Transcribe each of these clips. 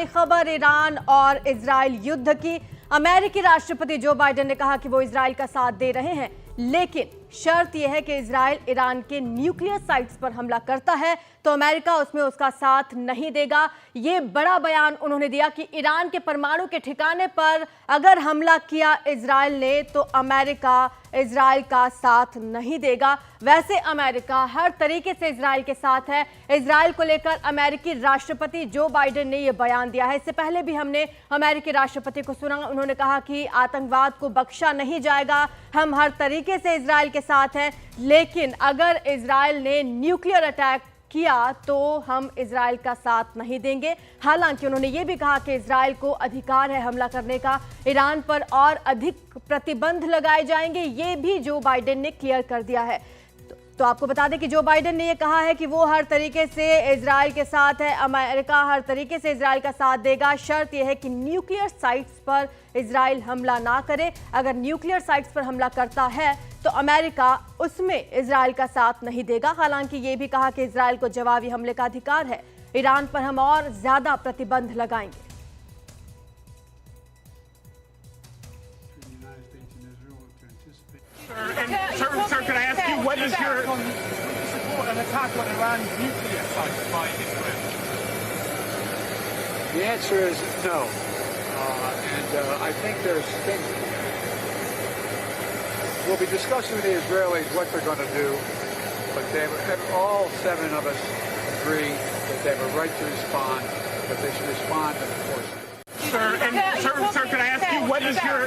नई खबर ईरान और इजराइल युद्ध की। अमेरिकी राष्ट्रपति जो बाइडेन ने कहा कि वो इजराइल का साथ दे रहे हैं, लेकिन शर्त यह है कि इजराइल ईरान के न्यूक्लियर साइट्स पर हमला करता है तो अमेरिका उसमें उसका साथ नहीं देगा। ये बड़ा बयान उन्होंने दिया कि ईरान के परमाणु के ठिकाने पर अगर हमला किया इजराइल ने तो अमेरिका इजराइल का साथ नहीं देगा। वैसे अमेरिका हर तरीके से इजराइल के साथ है। इजराइल को लेकर अमेरिकी राष्ट्रपति जो बाइडेन ने यह बयान दिया है। इससे पहले भी हमने अमेरिकी राष्ट्रपति को सुना, उन्होंने कहा कि आतंकवाद को बख्शा नहीं जाएगा, हम हर तरीके से इजराइल के साथ हैं, लेकिन अगर इजराइल ने न्यूक्लियर अटैक किया तो हम इजराइल का साथ नहीं देंगे। हालांकि उन्होंने ये भी कहा कि इजराइल को अधिकार है हमला करने का, ईरान पर और अधिक प्रतिबंध लगाए जाएंगे, ये भी जो बाइडेन ने क्लियर कर दिया है। तो आपको बता दें कि जो बाइडेन ने यह कहा है कि वो हर तरीके से इजराइल के साथ है, अमेरिका हर तरीके से इजराइल का साथ देगा। शर्त यह है कि न्यूक्लियर साइट्स पर इजराइल हमला ना करे। अगर न्यूक्लियर साइट्स पर हमला करता है तो अमेरिका उसमें इजराइल का साथ नहीं देगा। हालांकि ये भी कहा कि इजराइल को जवाबी हमले का अधिकार है, ईरान पर हम और ज्यादा प्रतिबंध लगाएंगे। Sir, can I ask you, what is your support an attack on Iran's nuclear sites by Israel? The answer is no, and I think there's things we'll be discussing with the Israelis what they're going to do, but all seven of us agree that they have a right to respond, but they should respond in force. Sir, can I ask you, what is your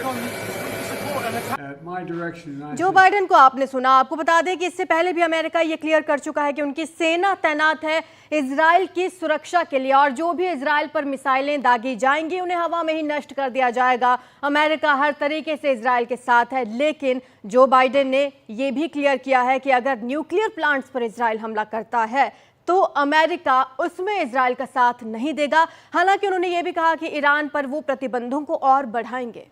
Joe Biden को आपने सुना। आपको बता दें कि इससे पहले भी अमेरिका ये क्लियर कर चुका है कि उनकी सेना तैनात है इजराइल की सुरक्षा के लिए, और जो भी इजराइल पर मिसाइलें दागी जाएंगी उन्हें हवा में ही नष्ट कर दिया जाएगा। अमेरिका हर तरीके से इजराइल के साथ है, लेकिन जो बाइडेन ने यह भी क्लियर किया है कि अगर न्यूक्लियर प्लांट्स पर इजराइल हमला करता है तो अमेरिका उसमें इजराइल का साथ नहीं देगा। हालांकि उन्होंने ये भी कहा कि ईरान पर वो प्रतिबंधों को और बढ़ाएंगे।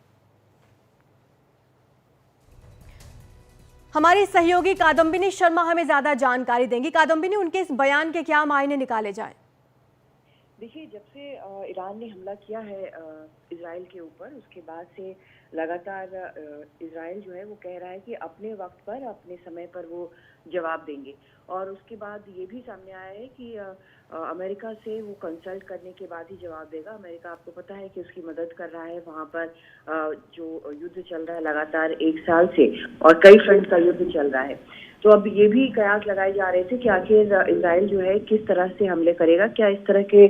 हमारी सहयोगी कादम्बिनी शर्मा हमें ज्यादा जानकारी देंगी। कादम्बिनी, उनके इस बयान के क्या मायने निकाले जाएं? देखिए, जब से ईरान ने हमला किया है इजराइल के ऊपर, उसके बाद से लगातार इजराइल जो है वो कह रहा है कि अपने वक्त पर, अपने समय पर वो जवाब देंगे। और उसके बाद ये भी सामने आया है कि अमेरिका से वो कंसल्ट करने के बाद ही जवाब देगा। अमेरिका, आपको पता है कि उसकी मदद कर रहा है वहाँ पर जो युद्ध चल रहा है लगातार 1 साल से, और कई फ्रंट का युद्ध चल रहा है। तो अब ये भी कयास लगाए जा रहे थे कि आखिर इजराइल जो है किस तरह से हमले करेगा, क्या इस तरह के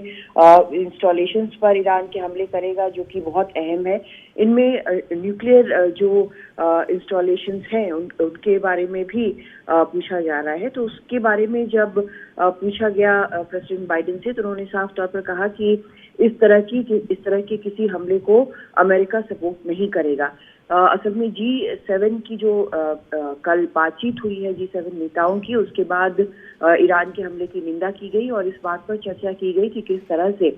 इंस्टॉलेशंस पर ईरान के हमले करेगा, जो कि बहुत अहम है। इनमें न्यूक्लियर जो इंस्टॉलेशंस हैं उनके बारे में भी पूछा जा रहा है। तो उसके बारे में जब पूछा गया प्रेसिडेंट बाइडेन से, तो उन्होंने साफ तौर पर कहा कि इस तरह के किसी हमले को अमेरिका सपोर्ट नहीं करेगा। असल में G7 की जो कल बातचीत हुई है G7 नेताओं की, उसके बाद ईरान के हमले की निंदा की गई और इस बात पर चर्चा की गई कि किस तरह से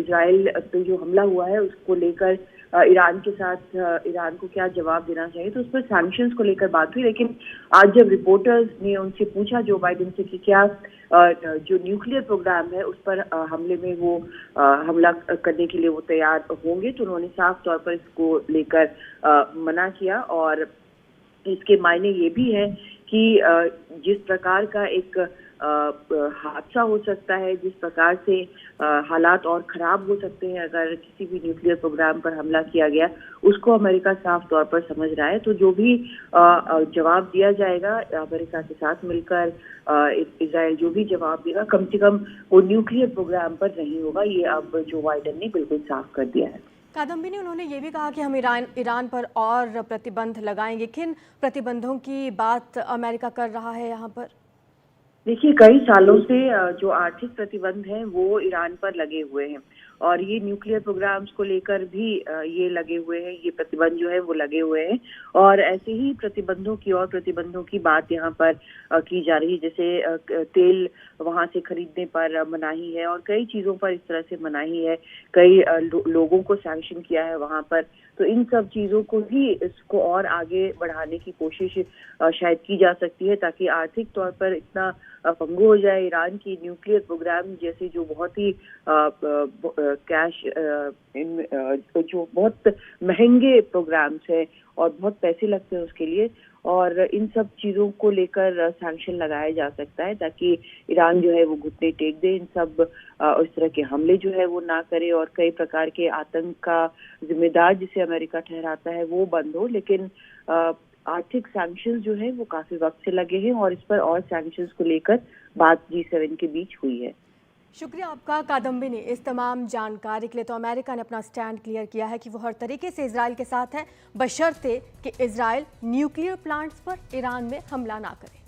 इजराइल पे जो हमला हुआ है उसको लेकर ईरान के साथ ईरान को क्या जवाब देना चाहिए। तो उस पर सैंक्शंस को लेकर बात हुई। लेकिन आज जब रिपोर्टर्स ने उनसे पूछा जो बाइडेन से कि क्या जो न्यूक्लियर प्रोग्राम है उस पर हमले में वो हमला करने के लिए वो तैयार होंगे, तो उन्होंने साफ तौर पर इसको लेकर मना किया। और इसके मायने ये भी है कि जिस प्रकार का एक हादसा हो सकता है, जिस प्रकार से हालात और खराब हो सकते हैं अगर किसी भी न्यूक्लियर प्रोग्राम पर हमला किया गया, उसको अमेरिका साफ तौर पर समझ रहा है। तो जो भी जवाब दिया जाएगा अमेरिका के साथ मिलकर, इजराइल जो भी जवाब देगा, कम से कम वो न्यूक्लियर प्रोग्राम पर नहीं होगा। ये अब जो बाइडेन ने बिल्कुल साफ कर दिया है। कादम्बिनी, उन्होंने ये भी कहा कि हम ईरान पर और प्रतिबंध लगाएंगे। किन प्रतिबंधों की बात अमेरिका कर रहा है यहाँ पर? देखिए, कई सालों से जो आर्थिक प्रतिबंध हैं वो ईरान पर लगे हुए हैं, और ये न्यूक्लियर प्रोग्राम्स को लेकर भी ये लगे हुए हैं, ये प्रतिबंध जो है वो लगे हुए हैं। और ऐसे ही प्रतिबंधों की बात यहाँ पर की जा रही है। जैसे तेल वहाँ से खरीदने पर मनाही है और कई चीज़ों पर इस तरह से मनाही है, कई लोगों को सैंक्शन किया है वहाँ पर। तो इन सब चीज़ों को ही इसको और आगे बढ़ाने की कोशिश शायद की जा सकती है, ताकि आर्थिक तौर पर इतना पंगु हो जाए। ईरान की न्यूक्लियर प्रोग्राम जैसे जो बहुत ही कैश जो बहुत महंगे प्रोग्राम्स है और बहुत पैसे लगते हैं उसके लिए, और इन सब चीज़ों को लेकर सैंक्शन लगाया जा सकता है ताकि ईरान जो है वो घुटने टेक दे, इन सब इस तरह के हमले जो है वो ना करे और कई प्रकार के आतंक का जिम्मेदार जिसे अमेरिका ठहराता है वो बंद हो। लेकिन आर्थिक सैंक्शंस जो है वो काफी वक्त से लगे हैं और इस पर और सैंक्शंस को लेकर बात G7 के बीच हुई है। शुक्रिया आपका कादम्बिनी इस तमाम जानकारी के लिए। तो अमेरिका ने अपना स्टैंड क्लियर किया है कि वो हर तरीके से इजराइल के साथ है, बशर्ते कि इजराइल न्यूक्लियर प्लांट्स पर ईरान में हमला ना करे।